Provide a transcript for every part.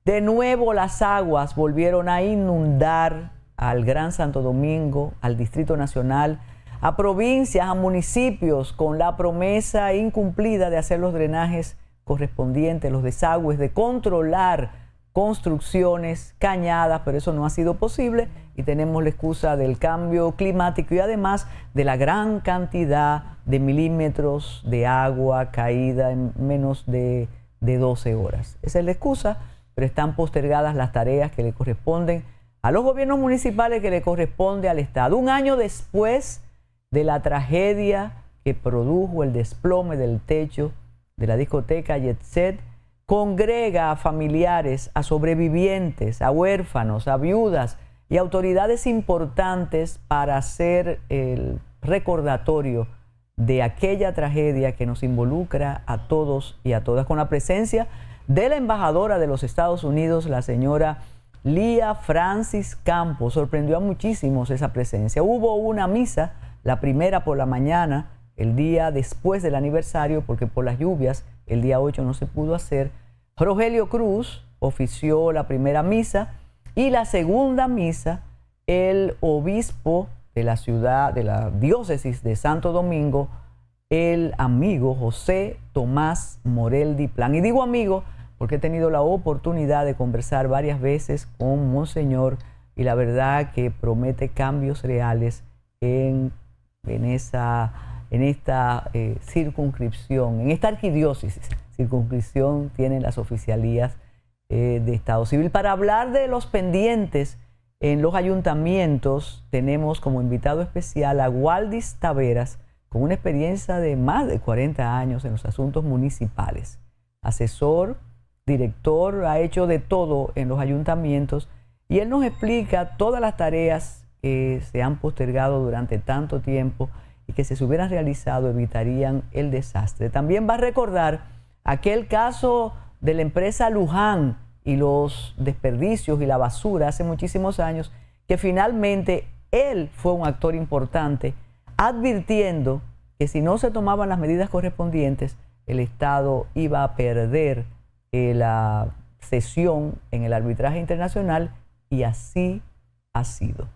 De nuevo las aguas volvieron a inundar al Gran Santo Domingo, al Distrito Nacional, a provincias, a municipios, con la promesa incumplida de hacer los drenajes correspondientes, los desagües, de controlar construcciones, cañadas, pero eso no ha sido posible y tenemos la excusa del cambio climático y además de la gran cantidad de milímetros de agua caída en menos de 12 horas. Esa es la excusa, pero están postergadas las tareas que le corresponden a los gobiernos municipales, que le corresponde al Estado. Un año después de la tragedia que produjo el desplome del techo de la discoteca Jet Set, congrega a familiares, a sobrevivientes, a huérfanos, a viudas y autoridades importantes para hacer el recordatorio de aquella tragedia que nos involucra a todos y a todas, con la presencia de la embajadora de los Estados Unidos, la señora Lía Francis Campos. Sorprendió a muchísimos esa presencia. Hubo una misa, la primera por la mañana, el día después del aniversario, porque por las lluvias el día 8 no se pudo hacer. Rogelio Cruz ofició la primera misa y la segunda misa, el obispo de la ciudad, de la diócesis de Santo Domingo, el amigo José Tomás Morel Diplán. Y digo amigo porque he tenido la oportunidad de conversar varias veces con Monseñor y la verdad que promete cambios reales en esta circunscripción, en esta arquidiócesis. Circunscripción tienen las oficialías de Estado Civil. Para hablar de los pendientes en los ayuntamientos, tenemos como invitado especial a Waldis Taveras, con una experiencia de más de 40 años en los asuntos municipales. Asesor, director, ha hecho de todo en los ayuntamientos y él nos explica todas las tareas que se han postergado durante tanto tiempo y que si se hubieran realizado evitarían el desastre. También va a recordar aquel caso de la empresa Luján y los desperdicios y la basura hace muchísimos años, que finalmente él fue un actor importante, advirtiendo que si no se tomaban las medidas correspondientes, el Estado iba a perder la sesión en el arbitraje internacional, y así ha sido.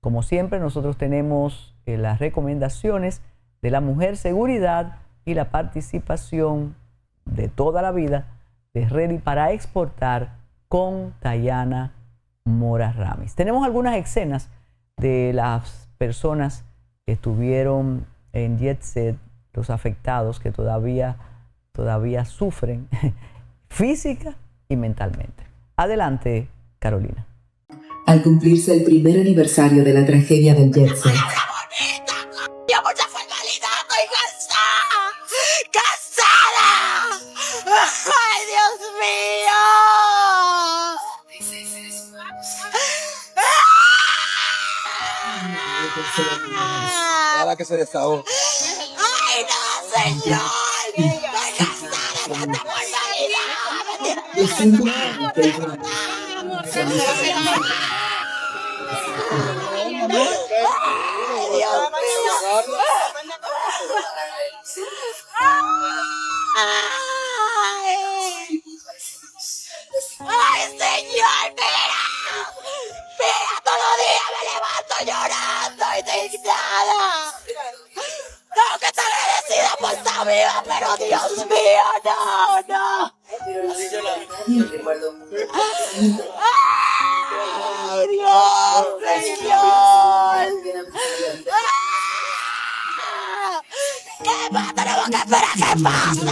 Como siempre, nosotros tenemos las recomendaciones de la Mujer Seguridad y la participación de toda la vida de Ready para Exportar con Tayana Mora Ramis. Tenemos algunas escenas de las personas que estuvieron en Jet Set, los afectados que todavía sufren física y mentalmente. Adelante, Carolina. Al cumplirse el primer aniversario de la tragedia del Jet Set, ¡Ay, Dios mío! Nada que se desahogó. ¡Ay, no, señor! ¡Estoy cansada de esta ¡ay, señor! ¡Mira! ¡Mira! Todos los días me levanto llorando y indignada. Tengo que estar agradecida por estar viva, pero Dios mío, no, no. ¡Ay, Dios, señor! ¿Qué más tenemos que esperar que pase?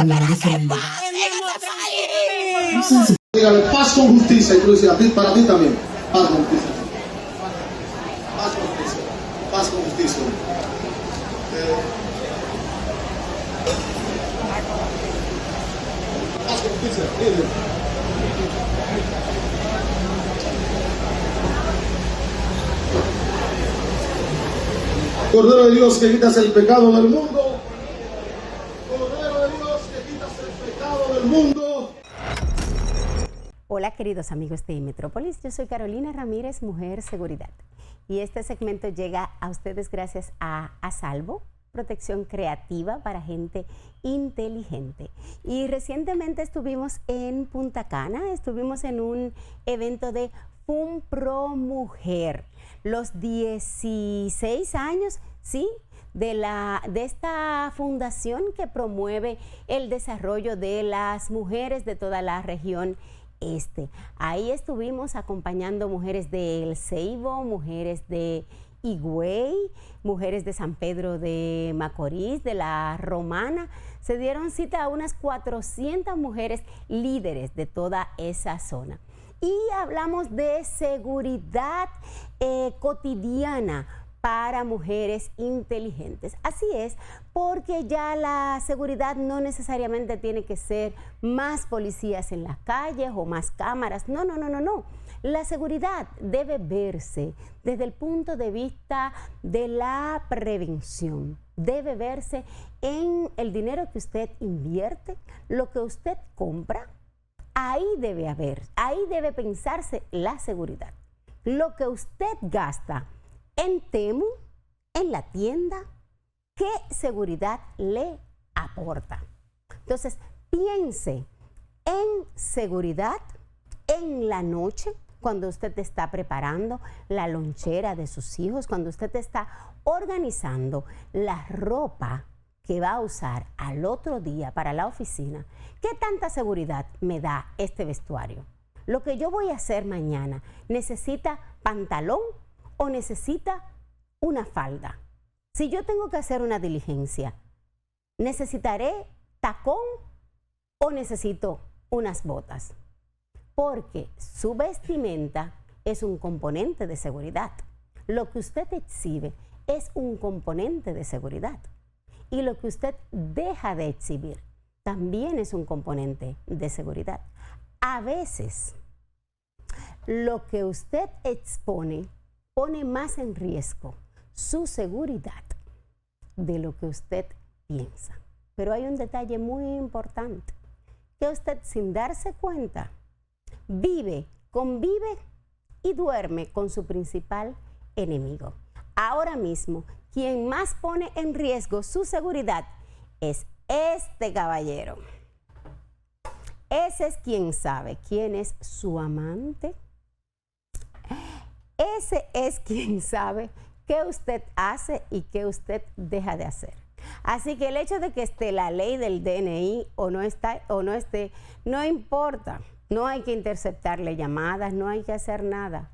¿Qué más? Dígale paz con justicia, y tú decías, para ti también, paz con justicia. Paz con justicia. Paz con justicia. Paz con justicia. Cordero de Dios, que quitas el pecado del mundo. Cordero de Dios, que quitas el pecado del mundo. Hola queridos amigos de Metrópolis, yo soy Carolina Ramírez, Mujer Seguridad. Y este segmento llega a ustedes gracias a Salvo, protección creativa para gente inteligente. Y recientemente estuvimos en Punta Cana, estuvimos en un evento de FUNPRO Mujer, los 16 años, ¿sí?, de esta fundación que promueve el desarrollo de las mujeres de toda la región este. Ahí estuvimos acompañando mujeres de El Ceibo, mujeres de Higüey, mujeres de San Pedro de Macorís, de la Romana. Se dieron cita a unas 400 mujeres líderes de toda esa zona. Y hablamos de seguridad cotidiana para mujeres inteligentes. Así es, porque ya la seguridad no necesariamente tiene que ser más policías en las calles o más cámaras. No, no, no, no, no. La seguridad debe verse desde el punto de vista de la prevención. Debe verse en el dinero que usted invierte, lo que usted compra. Ahí debe haber, ahí debe pensarse la seguridad. Lo que usted gasta en Temu, en la tienda, ¿qué seguridad le aporta? Entonces, piense en seguridad en la noche, cuando usted está preparando la lonchera de sus hijos, cuando usted está organizando la ropa que va a usar al otro día para la oficina. ¿Qué tanta seguridad me da este vestuario? Lo que yo voy a hacer mañana, ¿necesita pantalón o necesita una falda? Si yo tengo que hacer una diligencia, ¿necesitaré tacón o necesito unas botas? Porque su vestimenta es un componente de seguridad. Lo que usted exhibe es un componente de seguridad. Y lo que usted deja de exhibir también es un componente de seguridad. A veces, lo que usted expone pone más en riesgo su seguridad de lo que usted piensa. Pero hay un detalle muy importante, que usted, sin darse cuenta, vive, convive y duerme con su principal enemigo. Ahora mismo, quien más pone en riesgo su seguridad es este caballero. Ese es quien sabe quién es su amante. Ese es quien sabe qué usted hace y qué usted deja de hacer. Así que el hecho de que esté la ley del DNI o no esté, no importa. No hay que interceptarle llamadas, no hay que hacer nada,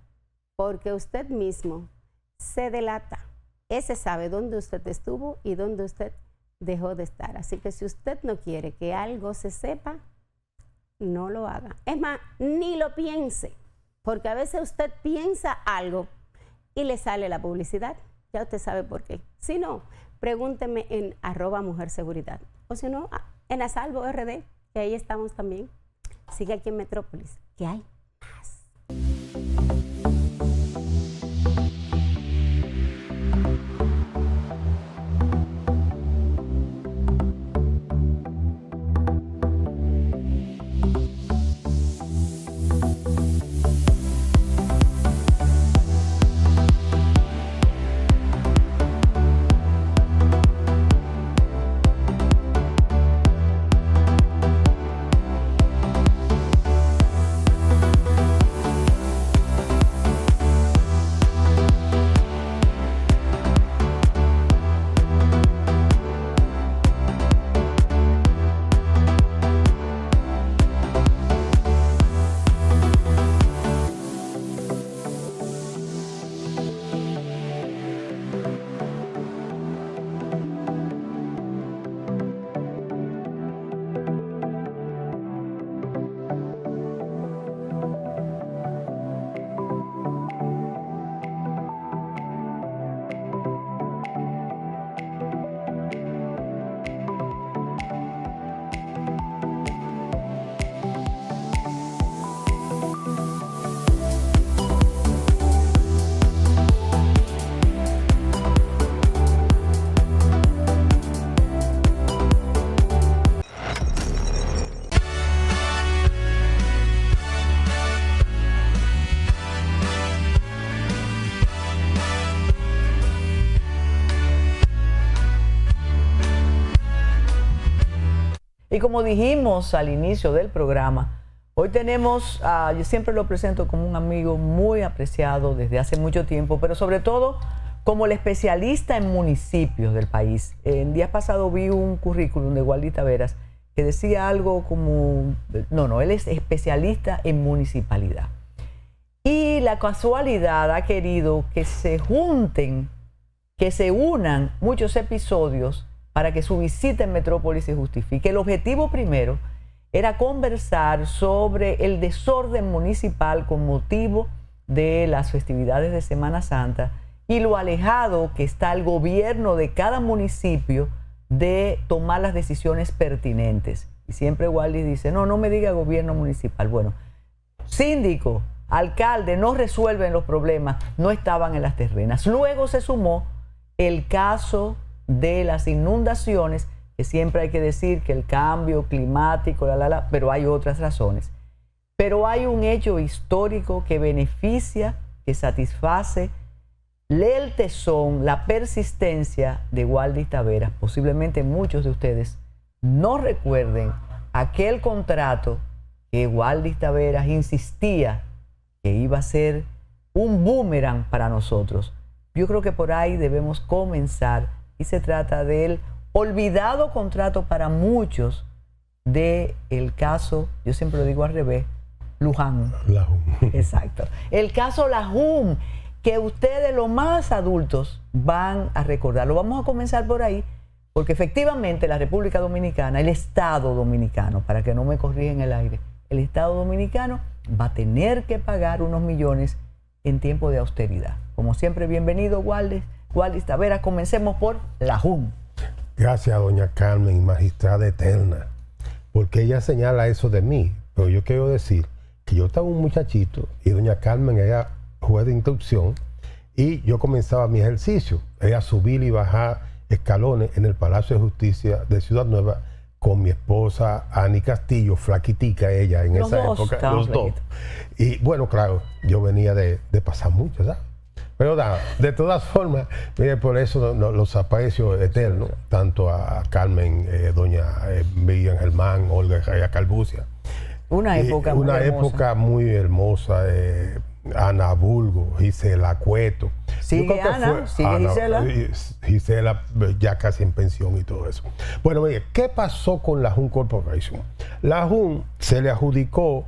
porque usted mismo se delata. Ese sabe dónde usted estuvo y dónde usted dejó de estar. Así que si usted no quiere que algo se sepa, no lo haga. Es más, ni lo piense, porque a veces usted piensa algo y le sale la publicidad. Ya usted sabe por qué. Si no, pregúnteme en @mujerseguridad. O si no, en Asalvo RD, que ahí estamos también. Sigue aquí en Metrópolis, que hay más. Y como dijimos al inicio del programa, hoy tenemos, yo siempre lo presento como un amigo muy apreciado desde hace mucho tiempo, pero sobre todo como el especialista en municipios del país. En días pasados vi un currículum de Waldy Taveras que decía algo como, no, él es especialista en municipalidad. Y la casualidad ha querido que se junten, que se unan muchos episodios para que su visita en Metrópolis se justifique. El objetivo primero era conversar sobre el desorden municipal con motivo de las festividades de Semana Santa y lo alejado que está el gobierno de cada municipio de tomar las decisiones pertinentes. Y siempre Waldy dice, no me diga gobierno municipal. Bueno, síndico, alcalde no resuelven los problemas, no estaban en las terrenas. Luego se sumó el caso de las inundaciones, que siempre hay que decir que el cambio climático, pero hay otras razones. Pero hay un hecho histórico que beneficia, que satisface el tesón, la persistencia de Waldy Taveras. Posiblemente muchos de ustedes no recuerden aquel contrato que Waldy Taveras insistía que iba a ser un boomerang para nosotros. Yo creo que por ahí debemos comenzar y se trata del olvidado contrato para muchos del caso, yo siempre lo digo al revés, Luján. Exacto. El caso Lajún, que ustedes los más adultos van a recordar. Lo vamos a comenzar por ahí, porque efectivamente la República Dominicana, el Estado Dominicano, para que no me corrijan el aire, el Estado Dominicano va a tener que pagar unos millones en tiempo de austeridad. Como siempre, bienvenido, Waldy Taveras. Comencemos por Lajún. Gracias, doña Carmen, magistrada eterna, porque ella señala eso de mí, pero yo quiero decir que yo estaba un muchachito y doña Carmen era juez de instrucción y yo comenzaba mi ejercicio, era subir y bajar escalones en el Palacio de Justicia de Ciudad Nueva con mi esposa Ani Castillo, flaquitica ella en esa época, los dos. Y bueno, claro, yo venía de pasar mucho, ¿sabes? Pero nada, de todas formas, mire, por eso los aprecio eternos, tanto a Carmen, doña Miriam Germán, Olga Jaya Calbucia. Una época muy hermosa. Una época muy hermosa. Ana Bulgo, Gisela Cueto. Sigue Ana, sigue Gisela ya casi en pensión y todo eso. Bueno, mire, ¿qué pasó con la Jun Corporation? La Jun se le adjudicó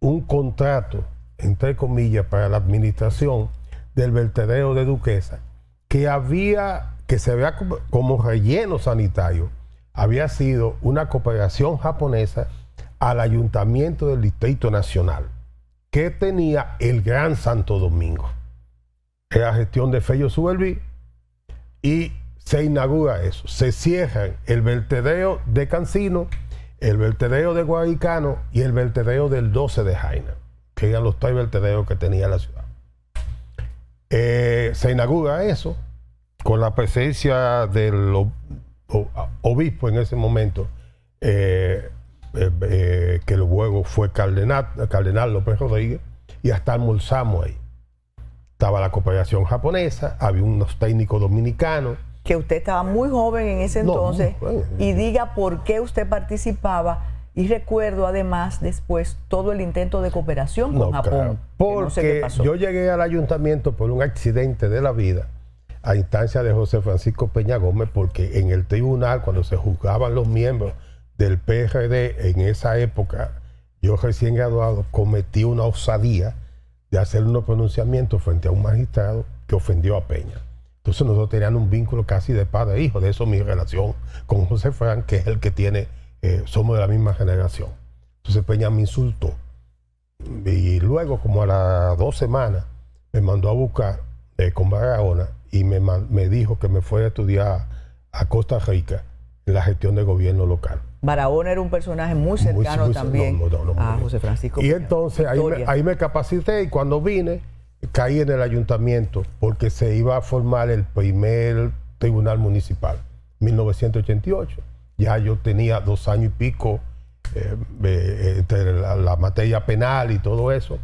un contrato, entre comillas, para la administración del vertedero de Duquesa, que se veía como relleno sanitario, había sido una cooperación japonesa al Ayuntamiento del Distrito Nacional, que tenía el Gran Santo Domingo. Era gestión de Fello Suberví y se inaugura eso. Se cierran el vertedero de Cancino, el vertedero de Guaricano y el vertedero del 12 de Jaina, que eran los tres vertederos que tenía la ciudad. Se inaugura eso con la presencia del obispo en ese momento, que luego fue Cardenal López Rodríguez, y hasta almorzamos ahí. Estaba la cooperación japonesa, había unos técnicos dominicanos. Que usted estaba muy joven en ese entonces, y diga por qué usted participaba. Y recuerdo además después todo el intento de cooperación con Japón. Claro, porque no sé qué pasó. Yo llegué al ayuntamiento por un accidente de la vida a instancia de José Francisco Peña Gómez, porque en el tribunal, cuando se juzgaban los miembros del PRD en esa época, yo recién graduado, cometí una osadía de hacer unos pronunciamientos frente a un magistrado que ofendió a Peña. Entonces nosotros teníamos un vínculo casi de padre e hijo. De eso mi relación con José Fran, que es el que tiene... somos de la misma generación. Entonces Peña me insultó y luego, como a las 2 semanas, me mandó a buscar con Barahona y me dijo que me fuera a estudiar a Costa Rica en la gestión de gobierno local. Barahona era un personaje muy cercano también a José Francisco Peña. Y entonces ahí me capacité, y cuando vine caí en el ayuntamiento porque se iba a formar el primer tribunal municipal, 1988. Ya yo tenía 2 años y pico entre la materia penal y todo eso.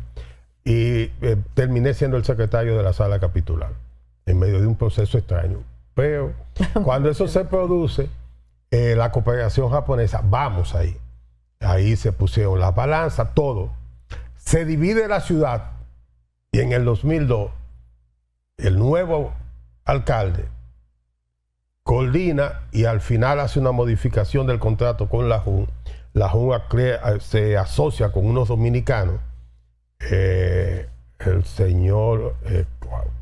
Y terminé siendo el secretario de la sala capitular, en medio de un proceso extraño. Pero cuando eso se produce, la cooperación japonesa, vamos ahí. Ahí se pusieron las balanzas, todo. Se divide la ciudad y en el 2002 el nuevo alcalde coordina y al final hace una modificación del contrato con la Jun. La Jun se asocia con unos dominicanos. El señor,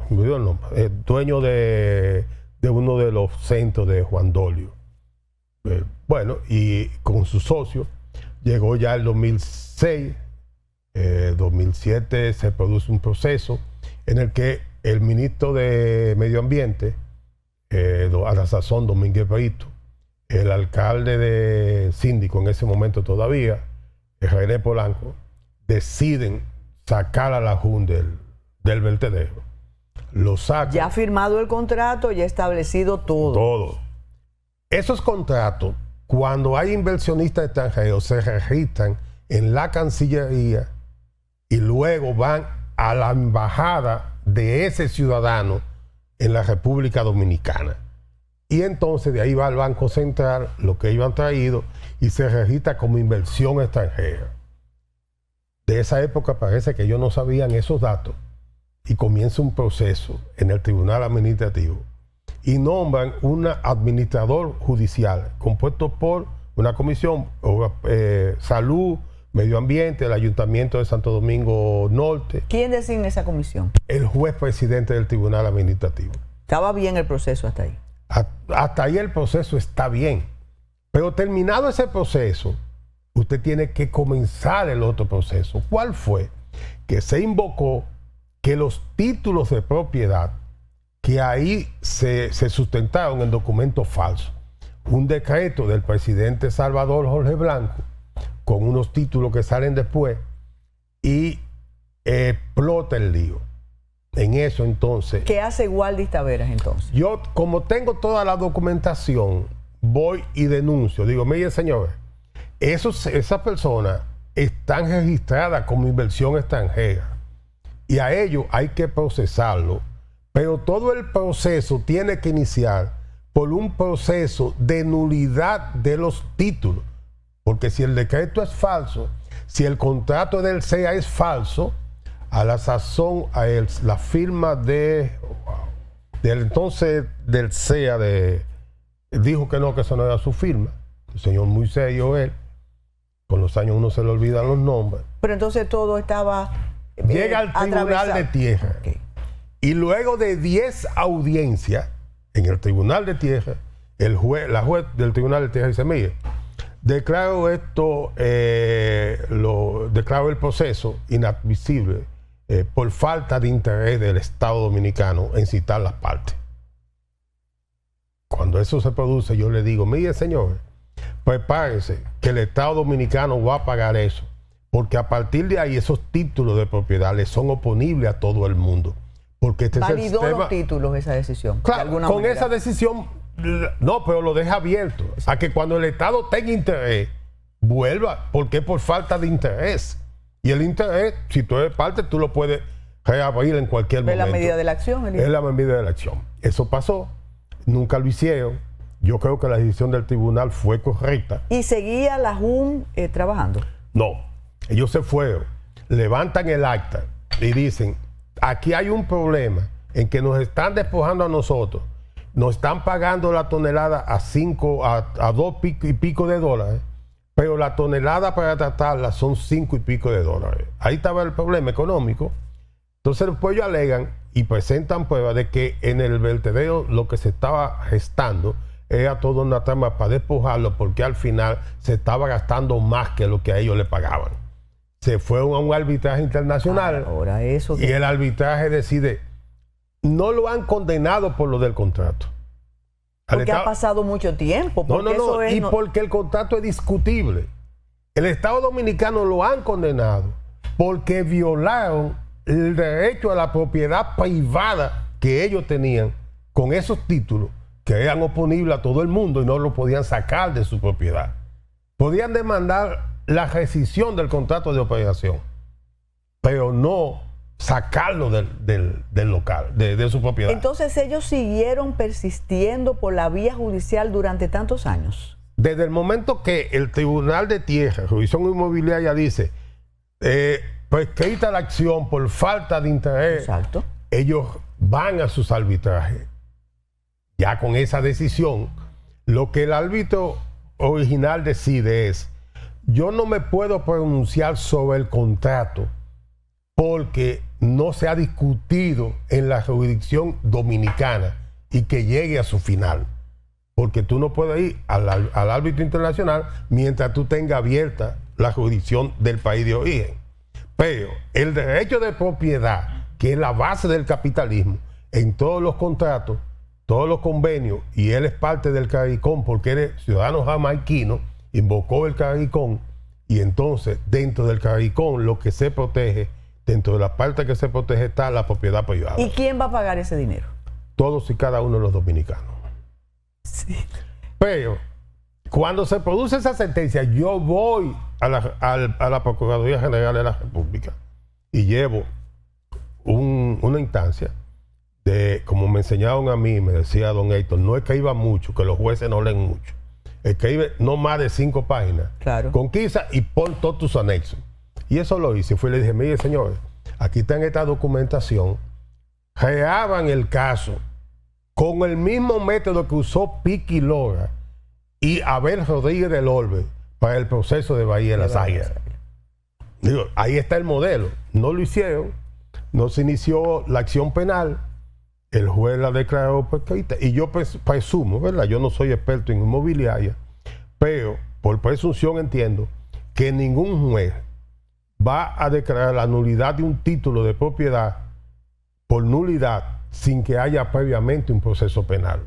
dueño de uno de los centros de Juan Dolio. Bueno, y con su socio llegó ya el 2006, 2007 se produce un proceso en el que el ministro de Medio Ambiente, a la sazón Domínguez Brito, el alcalde de síndico en ese momento todavía, René Polanco, deciden sacar a la Jun del vertedero. Lo sacan. Ya firmado el contrato, ya establecido todo. Todo. Esos contratos, cuando hay inversionistas extranjeros, se registran en la Cancillería y luego van a la embajada de ese ciudadano en la República Dominicana. Y entonces de ahí va al Banco Central, lo que ellos han traído, y se registra como inversión extranjera. De esa época parece que ellos no sabían esos datos y comienza un proceso en el Tribunal Administrativo y nombran un administrador judicial compuesto por una comisión, salud, medio ambiente, el Ayuntamiento de Santo Domingo Norte. ¿Quién designa esa comisión? El juez presidente del Tribunal Administrativo. ¿Estaba bien el proceso hasta ahí? Hasta ahí el proceso está bien. Pero terminado ese proceso, usted tiene que comenzar el otro proceso. ¿Cuál fue? Que se invocó que los títulos de propiedad que ahí se sustentaron en documentos falsos. Un decreto del presidente Salvador Jorge Blanco con unos títulos que salen después y explota el lío. En eso entonces... ¿Qué hace Waldis Taveras entonces? Yo, como tengo toda la documentación, voy y denuncio. Digo, miren señores, esas personas están registradas como inversión extranjera y a ellos hay que procesarlo, pero todo el proceso tiene que iniciar por un proceso de nulidad de los títulos, porque si el decreto es falso, si el contrato del CEA es falso, a la sazón, la firma del entonces del CEA dijo que no, que eso no era su firma. El señor muy serio él, con los años uno se le olvidan los nombres. Pero entonces todo estaba llega al Tribunal de Tierra. Okay. Y luego de 10 audiencias en el Tribunal de Tierra, la juez del Tribunal de Tierra dice, mire, declaro declaro el proceso inadmisible por falta de interés del Estado Dominicano en citar las partes. Cuando eso se produce, yo le digo, mire señores, prepárense que el Estado Dominicano va a pagar eso, porque a partir de ahí esos títulos de propiedad les son oponibles a todo el mundo. Porque este validó es el sistema, los títulos esa decisión. Claro, con manera. Esa decisión, no, pero lo deja abierto a que cuando el Estado tenga interés, vuelva, porque es por falta de interés. Y el interés, si tú eres parte, tú lo puedes reabrir en cualquier momento. Es la medida de la acción. Es la medida de la acción. Eso pasó, nunca lo hicieron. Yo creo que la decisión del tribunal fue correcta. ¿Y seguía la JUN trabajando? No, ellos se fueron, levantan el acta y dicen, aquí hay un problema en que nos están despojando a nosotros, nos están pagando la tonelada a 2 y pico de dólares, pero la tonelada para tratarla son 5 y pico de dólares. Ahí estaba el problema económico. Entonces después ellos alegan y presentan pruebas de que en el vertedero lo que se estaba gestando era toda una trama para despojarlo, porque al final se estaba gastando más que lo que a ellos le pagaban. Se fueron a un arbitraje internacional. Ahora eso y el arbitraje decide, no lo han condenado por lo del contrato. Porque ha pasado mucho tiempo. Porque el contrato es discutible. El Estado Dominicano lo han condenado porque violaron el derecho a la propiedad privada que ellos tenían con esos títulos que eran oponibles a todo el mundo y no lo podían sacar de su propiedad. Podían demandar la rescisión del contrato de operación, pero no sacarlo del local, de su propiedad. Entonces ellos siguieron persistiendo por la vía judicial durante tantos años. desde el momento que el Tribunal de Tierra, Revisión Inmobiliaria, dice, prescrita la acción por falta de interés, Exacto. ellos van a sus arbitrajes. Ya con esa decisión, lo que el árbitro original decide es, yo no me puedo pronunciar sobre el contrato porque no se ha discutido en la jurisdicción dominicana y que llegue a su final. Porque tú no puedes ir al árbitro internacional mientras tú tengas abierta la jurisdicción del país de origen. Pero el derecho de propiedad, que es la base del capitalismo, en todos los contratos, todos los convenios, y él es parte del CARICOM porque él es ciudadano jamaiquino, invocó el CARICOM, y entonces dentro del CARICOM lo que se protege, dentro de la parte que se protege está la propiedad privada. ¿Y quién va a pagar ese dinero? Todos y cada uno de los dominicanos. Sí. Pero cuando se produce esa sentencia, yo voy a la Procuraduría General de la República y llevo una instancia de, como me enseñaron a mí, me decía don Héctor, no escriba mucho, que los jueces no leen mucho. Escribe no más de 5 páginas. Claro. Conquista y pon todos tus anexos. Y eso lo hice. Fui y le dije, mire señores, aquí está en esta documentación, reaban el caso con el mismo método que usó Piqui Lora y Abel Rodríguez del Orbe para el proceso de Bahía de las Águilas. Digo, ahí está el modelo. No lo hicieron, no se inició la acción penal, el juez la declaró prescrita. Y yo presumo, ¿verdad? Yo no soy experto en inmobiliaria, pero por presunción entiendo que ningún juez va a declarar la nulidad de un título de propiedad por nulidad sin que haya previamente un proceso penal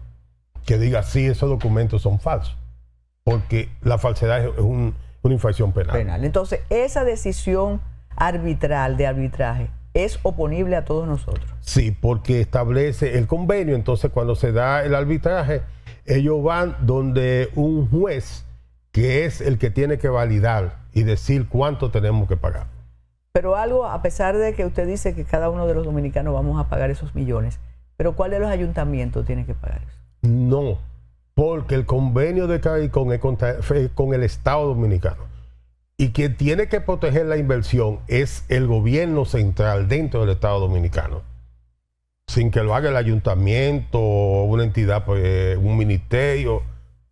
que diga sí, esos documentos son falsos, porque la falsedad es una infracción penal. Entonces, esa decisión arbitral de arbitraje es oponible a todos nosotros. Sí, porque establece el convenio. Entonces, cuando se da el arbitraje, ellos van donde un juez que es el que tiene que validar y decir cuánto tenemos que pagar. Pero algo, a pesar de que usted dice que cada uno de los dominicanos vamos a pagar esos millones, pero ¿cuál de los ayuntamientos tiene que pagar eso? No, porque el convenio de CARICOM es con el Estado Dominicano. Y quien tiene que proteger la inversión es el gobierno central dentro del Estado Dominicano. Sin que lo haga el ayuntamiento, una entidad, pues, un ministerio,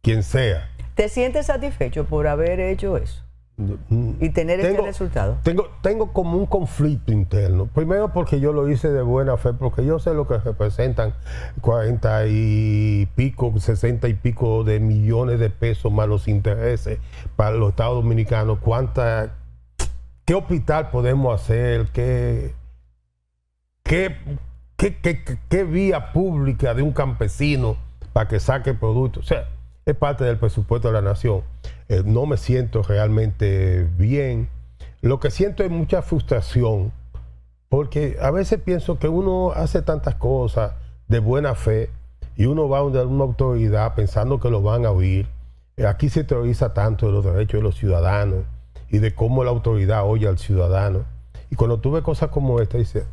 quien sea. ¿Te sientes satisfecho por haber hecho eso? Y tener este resultado. Tengo como un conflicto interno. Primero porque yo lo hice de buena fe, porque yo sé lo que representan 40 y pico, 60 y pico de millones de pesos más los intereses para los Estados Dominicanos. ¿Qué hospital podemos hacer? ¿Qué vía pública de un campesino para que saque productos? O sea, es parte del presupuesto de la nación. No me siento realmente bien. Lo que siento es mucha frustración, porque a veces pienso que uno hace tantas cosas de buena fe y uno va a una autoridad pensando que lo van a oír. Aquí se teoriza tanto de los derechos de los ciudadanos y de cómo la autoridad oye al ciudadano. Y cuando tú ves cosas como esta, dice,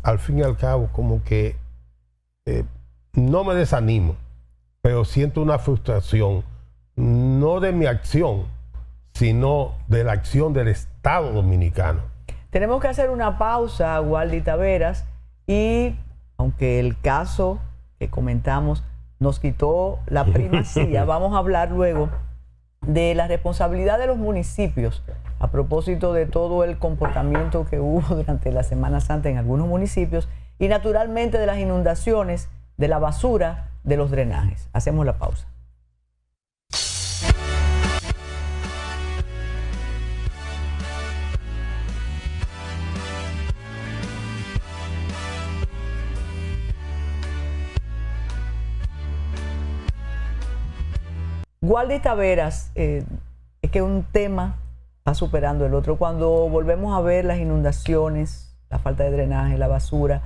al fin y al cabo, como que no me desanimo, pero siento una frustración, no de mi acción, sino de la acción del Estado Dominicano. Tenemos que hacer una pausa, Waldy Taveras, y aunque el caso que comentamos nos quitó la primacía, vamos a hablar luego de la responsabilidad de los municipios a propósito de todo el comportamiento que hubo durante la Semana Santa en algunos municipios y naturalmente de las inundaciones, de la basura, de los drenajes. Hacemos la pausa. Waldy Taveras, es que un tema va superando el otro. Cuando volvemos a ver las inundaciones, la falta de drenaje, la basura,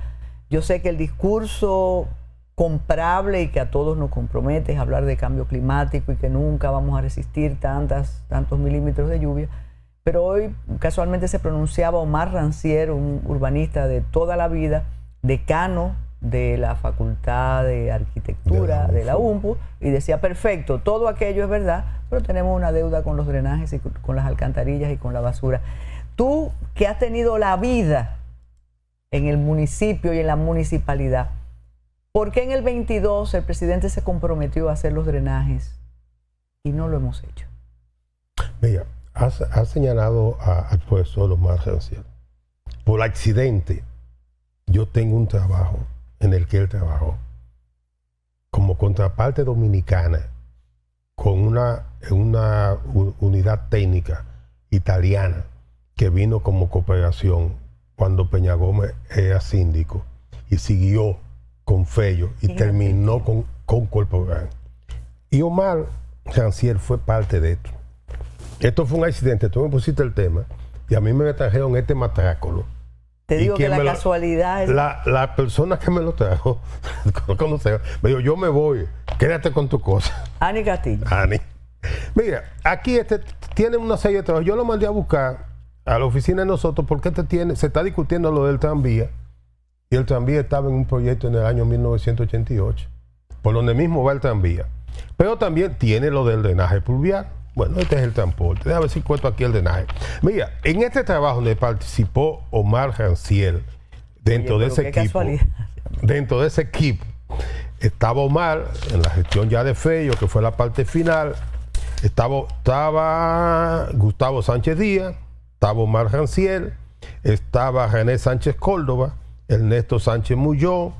yo sé que el discurso comprable y que a todos nos compromete es hablar de cambio climático y que nunca vamos a resistir tantos milímetros de lluvia, pero hoy casualmente se pronunciaba Omar Rancier, un urbanista de toda la vida, decano de la Facultad de Arquitectura de la UMPU, y decía, perfecto, todo aquello es verdad, pero tenemos una deuda con los drenajes y con las alcantarillas y con la basura. Tú que has tenido la vida en el municipio y en la municipalidad, ¿por qué en el 22 el presidente se comprometió a hacer los drenajes y no lo hemos hecho? Mira, has señalado al profesor Omar Ranciel. Por accidente, yo tengo un trabajo en el que él trabajó como contraparte dominicana con una unidad técnica italiana que vino como cooperación cuando Peña Gómez era síndico y siguió con Fello y terminó con Corporán. Y Omar Ranciel fue parte de esto. Esto fue un accidente, tú me pusiste el tema y a mí me trajeron este matrácolo. Te digo que la casualidad es... La persona que me lo trajo, me dijo, yo me voy, quédate con tu cosa. Ani Castillo. Ani. Mira, aquí tiene una serie de trabajos. Yo lo mandé a buscar a la oficina de nosotros porque se está discutiendo lo del tranvía y el tranvía estaba en un proyecto en el año 1988, por donde mismo va el tranvía. Pero también tiene lo del drenaje pluvial. Bueno, este es el transporte. Déjame ver si cuento aquí el drenaje. Mira, en este trabajo donde participó Omar Ranciel, dentro de ese equipo, estaba Omar en la gestión ya de Fello, que fue la parte final. Estaba Gustavo Sánchez Díaz, estaba Omar Ranciel, estaba René Sánchez Córdoba, Ernesto Sánchez Mulló,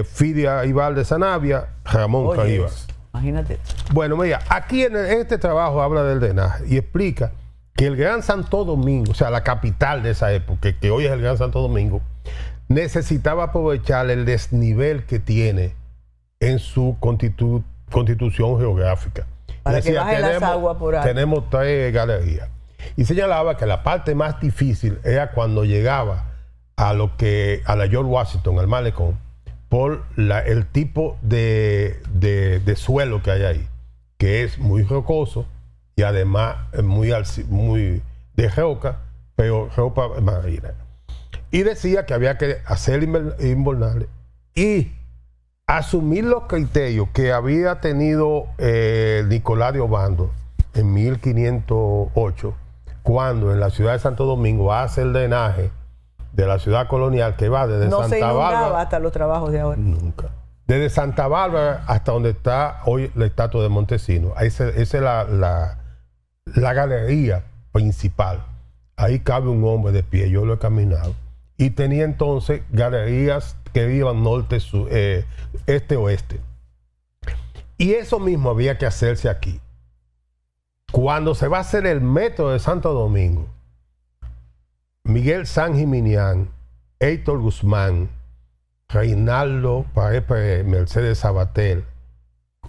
Fidia Ibalde Sanabia, Ramón Caivas. Imagínate. Bueno, mira, aquí en este trabajo habla del drenaje y explica que el Gran Santo Domingo, o sea, la capital de esa época, que hoy es el Gran Santo Domingo, necesitaba aprovechar el desnivel que tiene en su constitución geográfica. Para que bajen las aguas por ahí. Tenemos 3 galerías. Y señalaba que la parte más difícil era cuando llegaba a la George Washington, al malecón, por el tipo de suelo que hay ahí, que es muy rocoso y además muy de roca, pero roca marina. Y decía que había que hacer invernales y asumir los criterios que había tenido Nicolás de Obando en 1508, cuando en la ciudad de Santo Domingo hace el drenaje de la ciudad colonial que va desde no Santa se inundaba Bárbara hasta los trabajos de ahora. Nunca. Desde Santa Bárbara hasta donde está hoy la estatua de Montesinos. Esa es la galería principal. Ahí cabe un hombre de pie, yo lo he caminado. Y tenía entonces galerías que iban norte, sur, este, oeste. Y eso mismo había que hacerse aquí. Cuando se va a hacer el metro de Santo Domingo, Miguel San Gimignán, Héctor Guzmán, Reinaldo Paez, Mercedes Sabater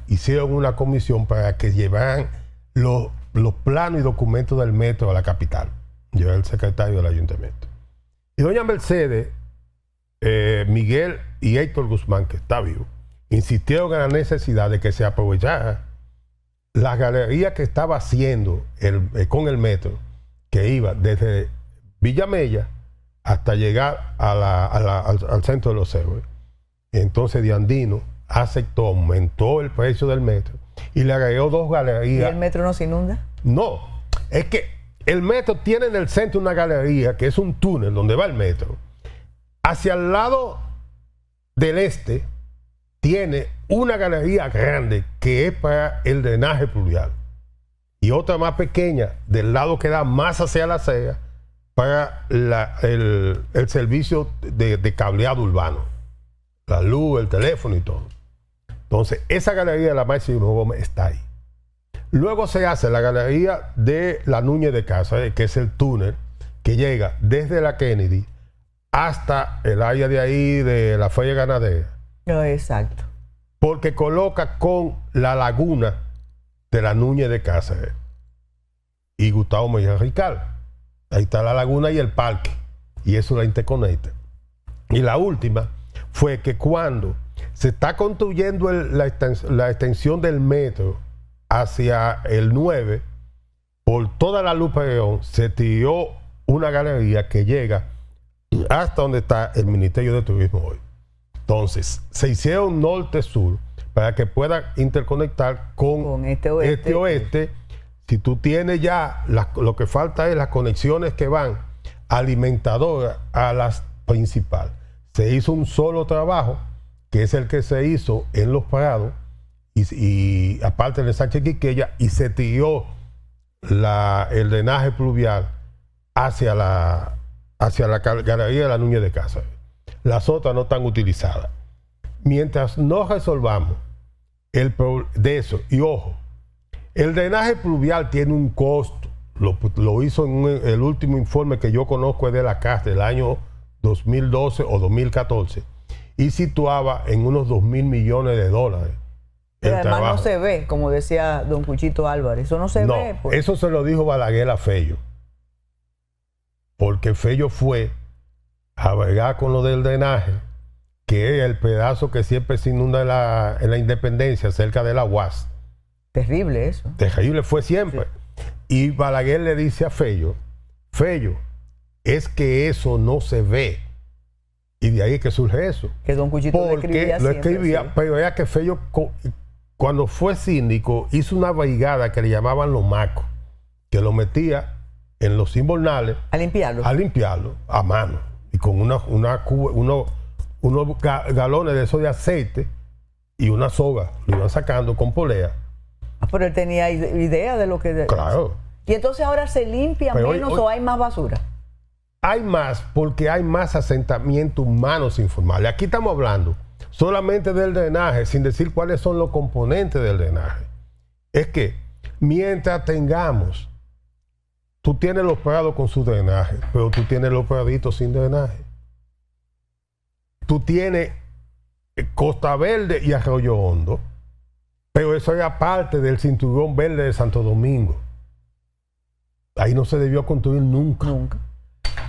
hicieron una comisión para que llevaran los planos y documentos del metro a la capital. Yo era el secretario del ayuntamiento. Y doña Mercedes, Miguel y Héctor Guzmán, que está vivo, insistieron en la necesidad de que se aprovechara la galería que estaba haciendo con el metro, que iba desde Villamella hasta llegar al centro de los héroes. Entonces Diandino aceptó, aumentó el precio del metro y le agregó 2 galerías. ¿Y el metro no se inunda? No, es que el metro tiene en el centro una galería que es un túnel donde va el metro. Hacia el lado del este tiene una galería grande que es para el drenaje pluvial y otra más pequeña del lado que da más hacia la CEA para el servicio de cableado urbano, la luz, el teléfono y todo. Entonces, esa galería de la Máximo Gómez está ahí. Luego se hace la galería de la Núñez de Casa, que es el túnel que llega desde la Kennedy hasta el área de ahí de la Feria Ganadera. Exacto. Porque coloca con la laguna de la Núñez de Cáceres y Gustavo Mejía Rical. Ahí está la laguna y el parque, y eso la interconecta. Y la última fue que cuando se está construyendo la extensión del metro hacia el 9, por toda la Lupe León, se tiró una galería que llega hasta donde está el Ministerio de Turismo hoy. Entonces, se hicieron norte-sur para que pueda interconectar con este oeste Si tú tienes ya, lo que falta es las conexiones que van alimentadoras a las principales. Se hizo un solo trabajo, que es el que se hizo en Los Prados, y aparte de Sánchez Quiqueya, y se tiró el drenaje pluvial hacia la galería de la Núñez de Cáceres. Las otras no están utilizadas. Mientras no resolvamos de eso, y ojo, el drenaje pluvial tiene un costo. Lo hizo en el último informe que yo conozco, es de la CAS del año 2012 o 2014, y situaba en unos 2.000 millones de dólares. Pero además no se ve, como decía don Cuchito Álvarez, eso no se ve. Pues. Eso se lo dijo Balaguer a Fello, porque Fello fue a bregar con lo del drenaje, que es el pedazo que siempre se inunda en la Independencia, cerca de la UAS. Terrible eso. Terrible fue siempre. Sí. Y Balaguer le dice a Fello, es que eso no se ve. Y de ahí es que surge eso. Que don Cuchito lo escribía, sí. Pero era que Fello, cuando fue síndico, hizo una brigada que le llamaban los macos, que lo metía en los invernales. A limpiarlo a mano. Y con unos galones de eso de aceite y una soga. Lo iban sacando con polea. Pero él tenía idea de lo que... Claro. Y entonces ahora se limpia menos o hay más basura. Hay más, porque hay más asentamientos humanos informales. Aquí estamos hablando solamente del drenaje, sin decir cuáles son los componentes del drenaje. Es que mientras tengamos, tú tienes Los Prados con su drenaje, pero tú tienes Los Praditos sin drenaje. Tú tienes Costa Verde y Arroyo Hondo, pero eso era parte del cinturón verde de Santo Domingo. Ahí no se debió construir nunca.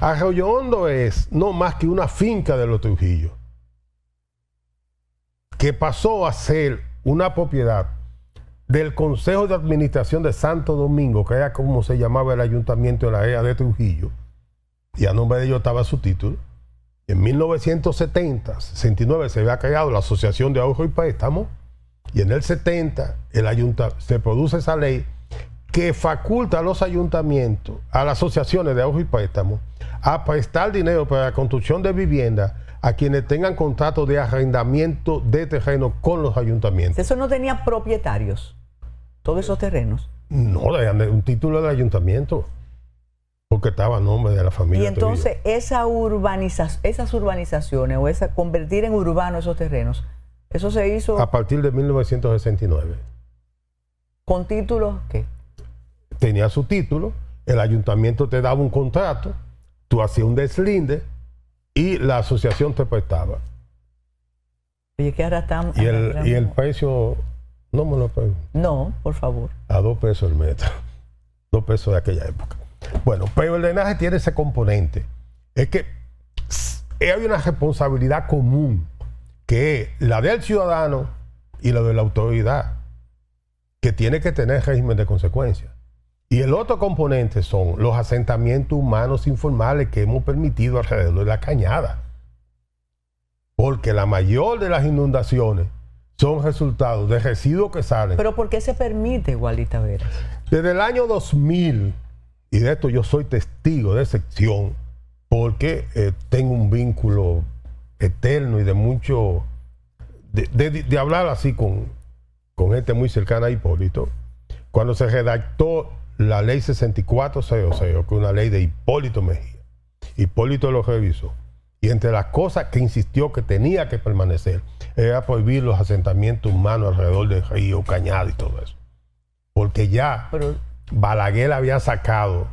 Arroyo Hondo es no más que una finca de los Trujillo, que pasó a ser una propiedad del Consejo de Administración de Santo Domingo, que era como se llamaba el ayuntamiento de la era de Trujillo, y a nombre de ellos estaba su título. En 1970, 69 se había creado la Asociación de Ahorro y Préstamo, y en el 70 se produce esa ley que faculta a los ayuntamientos, a las asociaciones de ahorro y préstamo, a prestar dinero para la construcción de viviendas a quienes tengan contratos de arrendamiento de terreno con los ayuntamientos. ¿Eso no tenía propietarios? ¿Todos esos terrenos? No, un título del ayuntamiento, porque estaba a nombre de la familia. Y entonces esas urbanizaciones o convertir en urbano esos terrenos, eso se hizo... A partir de 1969. ¿Con títulos qué? Tenía su título, el ayuntamiento te daba un contrato, tú hacías un deslinde y la asociación te prestaba. Oye, ¿qué ahora estamos? Y el precio, no me lo pago. No, por favor. A 2 pesos el metro. 2 pesos de aquella época. Bueno, pero el drenaje tiene ese componente. Es que hay una responsabilidad común, que es la del ciudadano y la de la autoridad, que tiene que tener régimen de consecuencias. Y el otro componente son los asentamientos humanos informales que hemos permitido alrededor de la cañada. Porque la mayor de las inundaciones son resultados de residuos que salen. ¿Pero por qué se permite, Wally Taveras? Desde el año 2000, y de esto yo soy testigo de excepción, porque tengo un vínculo eterno y de mucho, de hablar así con gente muy cercana a Hipólito, cuando se redactó la ley 6400, que es una ley de Hipólito Mejía. Hipólito lo revisó. Y entre las cosas que insistió que tenía que permanecer, era prohibir los asentamientos humanos alrededor del río, cañada y todo eso. Porque ya Balaguer había sacado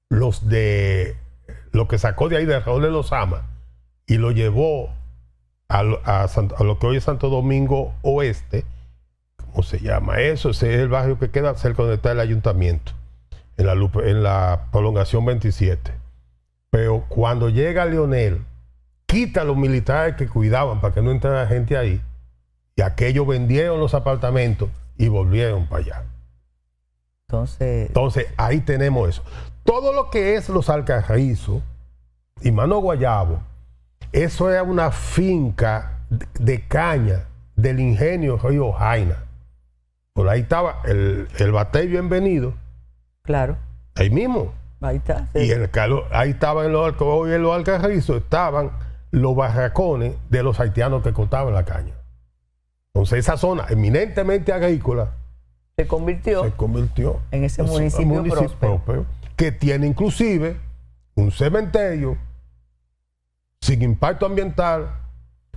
lo que sacó de ahí de alrededor de Los Amas y lo llevó a lo que hoy es Santo Domingo Oeste. ¿Cómo se llama eso? Ese es el barrio que queda cerca donde está el ayuntamiento, en la prolongación 27. Pero cuando llega Leonel, quita a los militares que cuidaban para que no entrara gente ahí, y aquellos vendieron los apartamentos y volvieron para allá. Entonces ahí tenemos eso. Todo lo que es Los Alcarrizos y Mano Guayabo, eso era una finca de caña del ingenio Río Jaina, Por ahí estaba el batey bienvenido. Claro. Ahí mismo. Ahí está. Sí. Y ahí estaban hoy en los Alcarrizos estaban los barracones de los haitianos que cortaban la caña. Entonces esa zona eminentemente agrícola Se convirtió en ese municipio próspero, que tiene inclusive un cementerio sin impacto ambiental,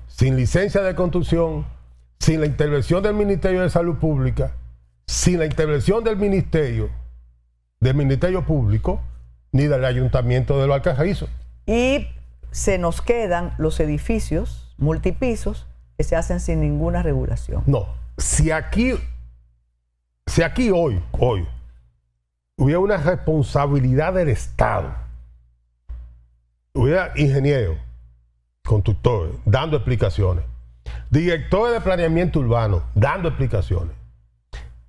sin licencia de construcción, sin la intervención del Ministerio de Salud Pública, sin la intervención del Ministerio Público, ni del Ayuntamiento de los Alcarrizos. Y se nos quedan los edificios multipisos que se hacen sin ninguna regulación. No, si aquí hoy hubiera una responsabilidad del Estado, hubiera ingenieros, constructores, dando explicaciones, directores de planeamiento urbano, dando explicaciones,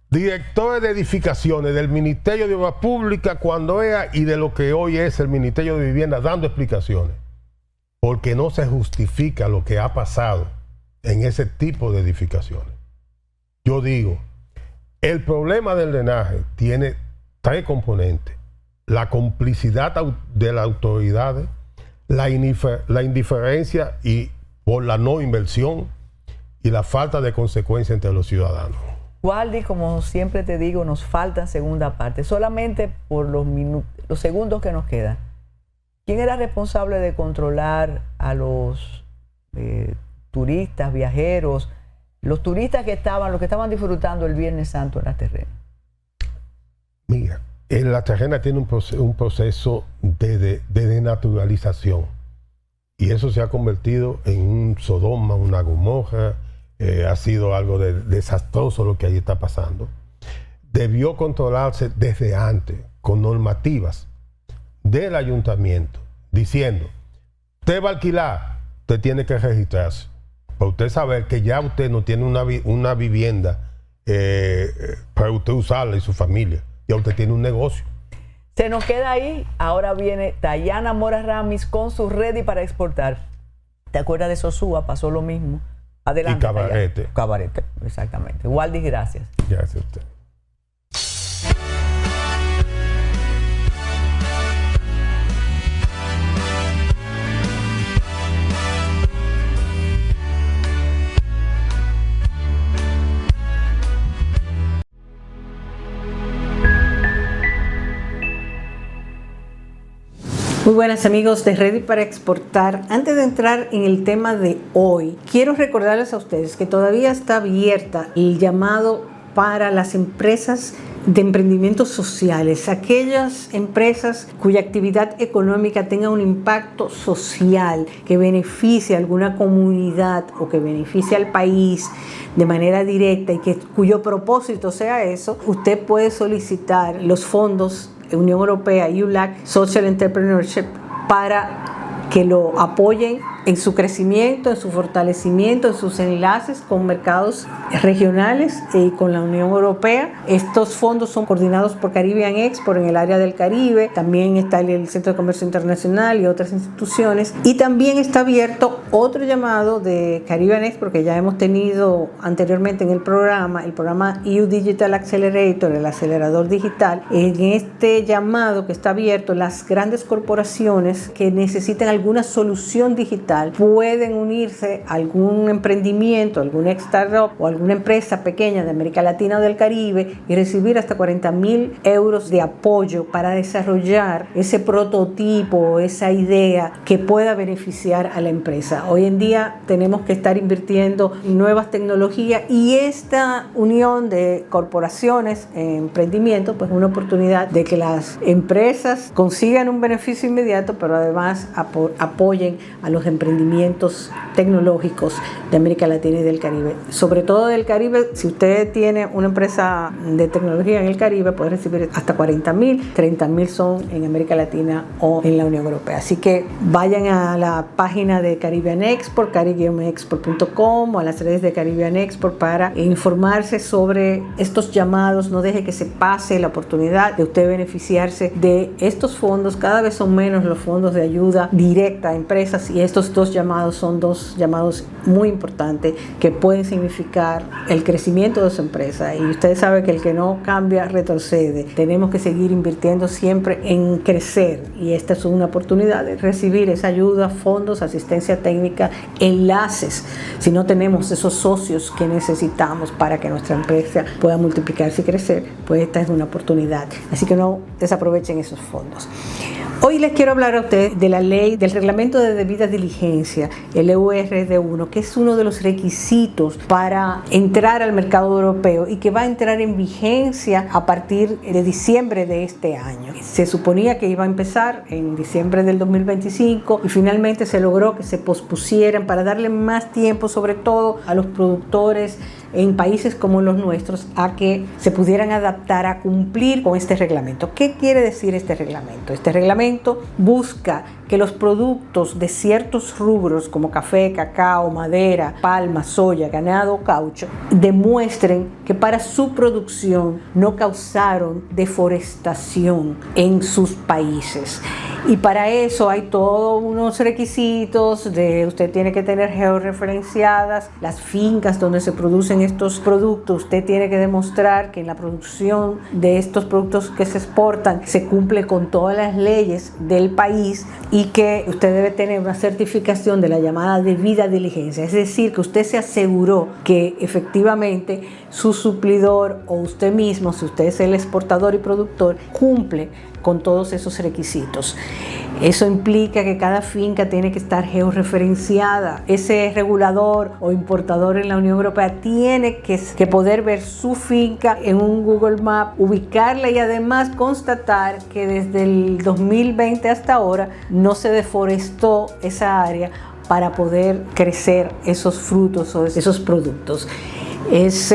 directores de edificaciones del Ministerio de Obras Públicas cuando era y de lo que hoy es el Ministerio de Vivienda, dando explicaciones, porque no se justifica lo que ha pasado en ese tipo de edificaciones. Yo digo, el problema del drenaje tiene 3 componentes: la complicidad de las autoridades, la indiferencia y por la no inversión y la falta de consecuencia entre los ciudadanos. Waldy, como siempre te digo, nos falta segunda parte. Solamente por los segundos que nos quedan. ¿Quién era responsable de controlar a los turistas, viajeros, los turistas los que estaban disfrutando el Viernes Santo en la terrena? Mira, la terrena tiene un proceso de denaturalización. Y eso se ha convertido en un Sodoma, una Gomorra. Ha sido algo desastroso lo que ahí está pasando. Debió controlarse desde antes, con normativas del ayuntamiento, diciendo: usted va a alquilar, usted tiene que registrarse, para usted saber que ya usted no tiene una vivienda para usted usarla y su familia, ya usted tiene un negocio. Se nos queda ahí. Ahora viene Tayana Mora Ramis con su Ready para exportar. ¿Te acuerdas de Sosúa? Pasó lo mismo. Adelante. Y Cabarete. Cabarete, exactamente. Waldy, gracias. Gracias a usted. Muy buenas amigos de Ready para Exportar. Antes de entrar en el tema de hoy, quiero recordarles a ustedes que todavía está abierta el llamado para las empresas de emprendimientos sociales, aquellas empresas cuya actividad económica tenga un impacto social que beneficie a alguna comunidad o que beneficie al país de manera directa y cuyo propósito sea eso. Usted puede solicitar los fondos Unión Europea, ULAC, Social Entrepreneurship, para que lo apoyen en su crecimiento, en su fortalecimiento, en sus enlaces con mercados regionales y con la Unión Europea. Estos fondos son coordinados por Caribbean Export en el área del Caribe. También está el Centro de Comercio Internacional y otras instituciones. Y también está abierto otro llamado de Caribbean Export que ya hemos tenido anteriormente en el programa EU Digital Accelerator, el acelerador digital. En este llamado que está abierto, las grandes corporaciones que necesitan alguna solución digital pueden unirse a algún emprendimiento, alguna startup o alguna empresa pequeña de América Latina o del Caribe y recibir hasta 40,000 euros de apoyo para desarrollar ese prototipo, esa idea que pueda beneficiar a la empresa. Hoy en día tenemos que estar invirtiendo en nuevas tecnologías y esta unión de corporaciones en emprendimiento pues es una oportunidad de que las empresas consigan un beneficio inmediato, pero además apoyen a los emprendimientos tecnológicos de América Latina y del Caribe. Sobre todo del Caribe, si usted tiene una empresa de tecnología en el Caribe, puede recibir hasta 40,000, 30,000 son en América Latina o en la Unión Europea. Así que vayan a la página de Caribbean Export, cari-export.com, o a las redes de Caribbean Export para informarse sobre estos llamados. No deje que se pase la oportunidad de usted beneficiarse de estos fondos. Cada vez son menos los fondos de ayuda directa a empresas y estos estos dos llamados son dos llamados muy importantes que pueden significar el crecimiento de su empresa. Y ustedes saben que el que no cambia retrocede. Tenemos que seguir invirtiendo siempre en crecer, y esta es una oportunidad de recibir esa ayuda, fondos, asistencia técnica, enlaces, si no tenemos esos socios que necesitamos para que nuestra empresa pueda multiplicarse y crecer, pues esta es una oportunidad. Así que no desaprovechen esos fondos. Hoy les quiero hablar a ustedes de la ley, del reglamento de debida diligencia, el EURD1, que es uno de los requisitos para entrar al mercado europeo y que va a entrar en vigencia a partir de diciembre de este año. Se suponía que iba a empezar en diciembre del 2025 y finalmente se logró que se pospusieran para darle más tiempo, sobre todo a los productores en países como los nuestros, a que se pudieran adaptar a cumplir con este reglamento. ¿Qué quiere decir este reglamento? Este reglamento busca que los productos de ciertos rubros como café, cacao, madera, palma, soya, ganado o caucho demuestren que para su producción no causaron deforestación en sus países. Y para eso hay todos unos requisitos de usted tiene que tener georreferenciadas las fincas donde se producen estos productos. Usted tiene que demostrar que en la producción de estos productos que se exportan se cumple con todas las leyes del país y que usted debe tener una certificación de la llamada debida diligencia. Es decir, que usted se aseguró que efectivamente su suplidor o usted mismo, si usted es el exportador y productor, cumple con todos esos requisitos. Eso implica que cada finca tiene que estar georreferenciada. Ese regulador o importador en la Unión Europea tiene que poder ver su finca en un Google Maps, ubicarla y además constatar que desde el 2020 hasta ahora no se deforestó esa área para poder crecer esos frutos o esos productos. Es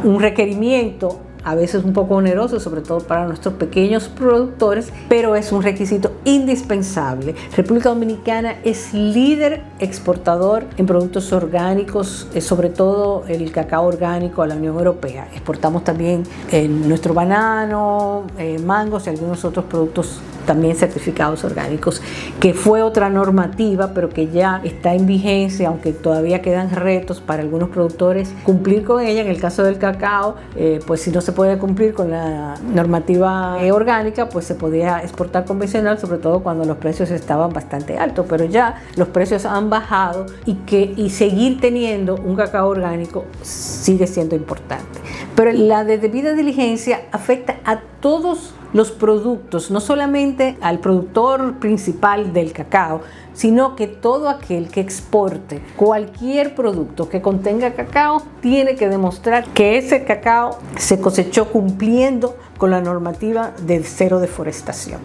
un requerimiento a veces un poco oneroso, sobre todo para nuestros pequeños productores, pero es un requisito indispensable. República Dominicana es líder exportador en productos orgánicos, sobre todo el cacao orgánico a la Unión Europea. Exportamos también nuestro banano, mangos y algunos otros productos también certificados orgánicos, que fue otra normativa, pero que ya está en vigencia, aunque todavía quedan retos para algunos productores cumplir con ella. En el caso del cacao, pues si no se puede cumplir con la normativa orgánica, pues se podía exportar convencional, sobre todo cuando los precios estaban bastante altos, pero ya los precios han bajado y seguir teniendo un cacao orgánico sigue siendo importante. Pero la de debida diligencia afecta a todos los productos, no solamente al productor principal del cacao, sino que todo aquel que exporte cualquier producto que contenga cacao tiene que demostrar que ese cacao se cosechó cumpliendo con la normativa de cero deforestación.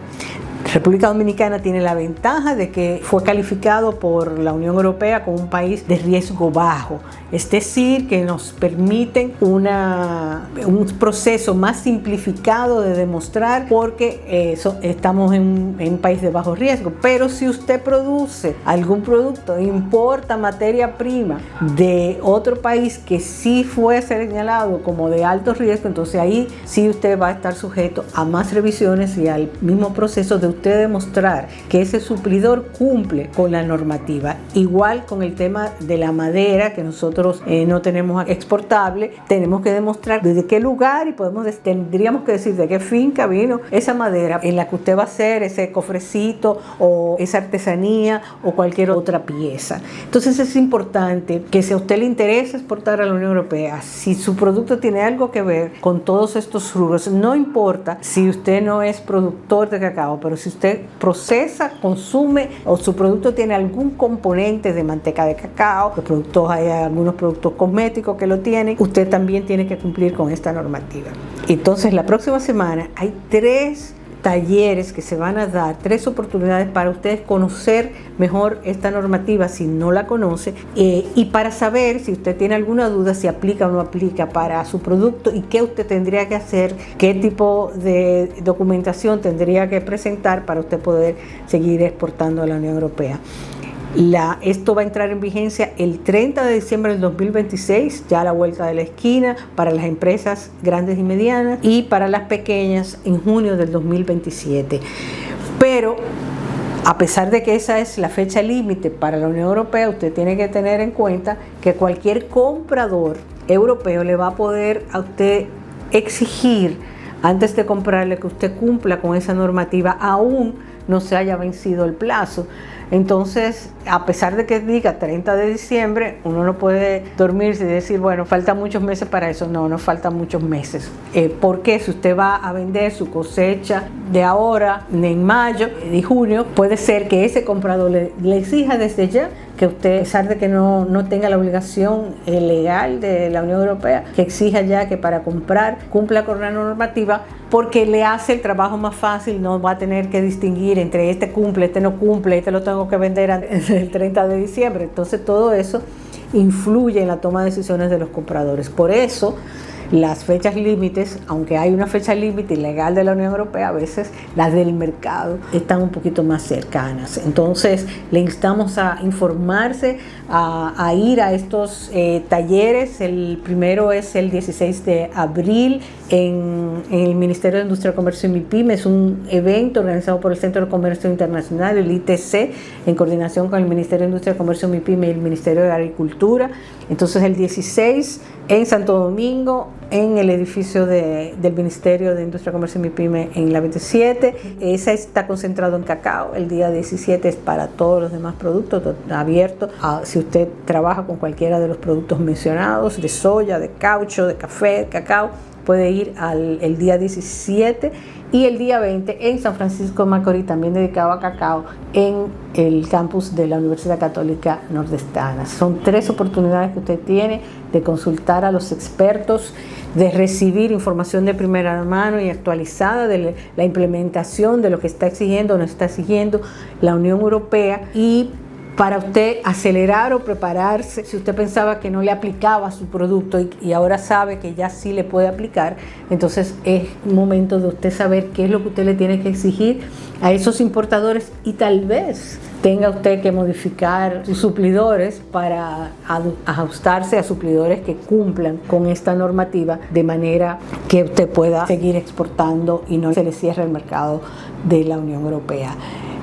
República Dominicana tiene la ventaja de que fue calificado por la Unión Europea como un país de riesgo bajo, es decir, que nos permiten un proceso más simplificado de demostrar porque estamos en un país de bajo riesgo. Pero si usted produce algún producto, importa materia prima de otro país que sí fue señalado como de alto riesgo, entonces ahí sí usted va a estar sujeto a más revisiones y al mismo proceso de usted demostrar que ese suplidor cumple con la normativa. Igual con el tema de la madera, que nosotros no tenemos exportable, tenemos que demostrar desde qué lugar y tendríamos que decir de qué finca vino esa madera en la que usted va a hacer ese cofrecito o esa artesanía o cualquier otra pieza. Entonces es importante que si a usted le interesa exportar a la Unión Europea, si su producto tiene algo que ver con todos estos rubros, no importa si usted no es productor de cacao, pero si usted procesa, consume o su producto tiene algún componente de manteca de cacao, hay algunos productos cosméticos que lo tienen, usted también tiene que cumplir con esta normativa. Entonces la próxima semana hay 3 talleres que se van a dar, 3 oportunidades para ustedes conocer mejor esta normativa si no la conoce, y para saber si usted tiene alguna duda si aplica o no aplica para su producto y qué usted tendría que hacer, qué tipo de documentación tendría que presentar para usted poder seguir exportando a la Unión Europea. Esto va a entrar en vigencia el 30 de diciembre del 2026, ya a la vuelta de la esquina, para las empresas grandes y medianas, y para las pequeñas en junio del 2027. Pero a pesar de que esa es la fecha límite para la Unión Europea, usted tiene que tener en cuenta que cualquier comprador europeo le va a poder a usted exigir antes de comprarle que usted cumpla con esa normativa, aún no se haya vencido el plazo. Entonces, a pesar de que diga 30 de diciembre, uno no puede dormirse y decir, bueno, faltan muchos meses para eso. No faltan muchos meses. Porque si usted va a vender su cosecha de ahora, en mayo y junio, puede ser que ese comprador le exija desde ya que usted, a pesar de que no tenga la obligación legal de la Unión Europea, que exija ya que para comprar cumpla con la normativa, porque le hace el trabajo más fácil, no va a tener que distinguir entre este cumple, este no cumple, este lo tengo que vender antes del 30 de diciembre. Entonces todo eso influye en la toma de decisiones de los compradores. Por eso las fechas límites, aunque hay una fecha límite legal de la Unión Europea, a veces las del mercado están un poquito más cercanas. Entonces le instamos a informarse, a ir a estos talleres. El primero es el 16 de abril en el Ministerio de Industria, Comercio y MIPYME. Es un evento organizado por el Centro de Comercio Internacional, el ITC, en coordinación con el Ministerio de Industria, Comercio y MIPYME y el Ministerio de Agricultura. Entonces el 16 en Santo Domingo, en el edificio del Ministerio de Industria, Comercio y MIPYME en la 27. Esa está concentrado en cacao. El día 17 es para todos los demás productos, abierto. Si usted trabaja con cualquiera de los productos mencionados, de soya, de caucho, de café, de cacao, puede ir el día 17 y el día 20 en San Francisco de Macorís, también dedicado a cacao, en el campus de la Universidad Católica Nordestana. Son 3 oportunidades que usted tiene de consultar a los expertos, de recibir información de primera mano y actualizada de la implementación de lo que está exigiendo o no está exigiendo la Unión Europea, y para usted acelerar o prepararse, si usted pensaba que no le aplicaba su producto y ahora sabe que ya sí le puede aplicar, entonces es momento de usted saber qué es lo que usted le tiene que exigir a esos importadores, y tal vez tenga usted que modificar sus suplidores para ajustarse a suplidores que cumplan con esta normativa, de manera que usted pueda seguir exportando y no se le cierre el mercado de la Unión Europea.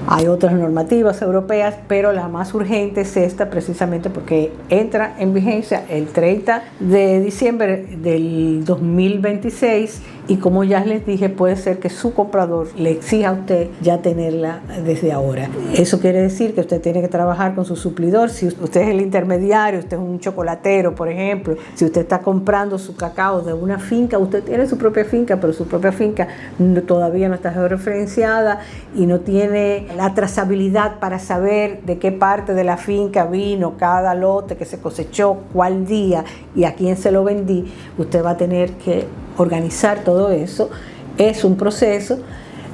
Hay otras normativas europeas, pero la más urgente es esta, precisamente porque entra en vigencia el 30 de diciembre del 2026, y como ya les dije, puede ser que su comprador le exija a usted ya tenerla desde ahora. Eso quiere decir que usted tiene que trabajar con su suplidor. Si usted es el intermediario, usted es un chocolatero, por ejemplo, si usted está comprando su cacao de una finca, usted tiene su propia finca, pero su propia finca todavía no está georreferenciada y no tiene la trazabilidad para saber de qué parte de la finca vino cada lote que se cosechó, cuál día y a quién se lo vendí, usted va a tener que organizar todo eso. Es un proceso.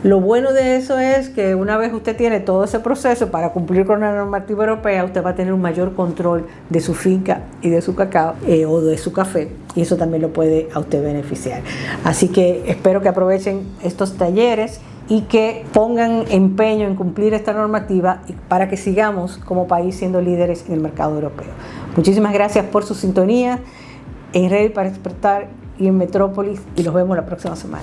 Lo bueno de eso es que una vez usted tiene todo ese proceso para cumplir con la normativa europea, usted va a tener un mayor control de su finca y de su cacao o de su café, y eso también lo puede a usted beneficiar. Así que espero que aprovechen estos talleres y que pongan empeño en cumplir esta normativa para que sigamos como país siendo líderes en el mercado europeo. Muchísimas gracias por su sintonía en Ready para Exportar y en Metrópolis, y los vemos la próxima semana.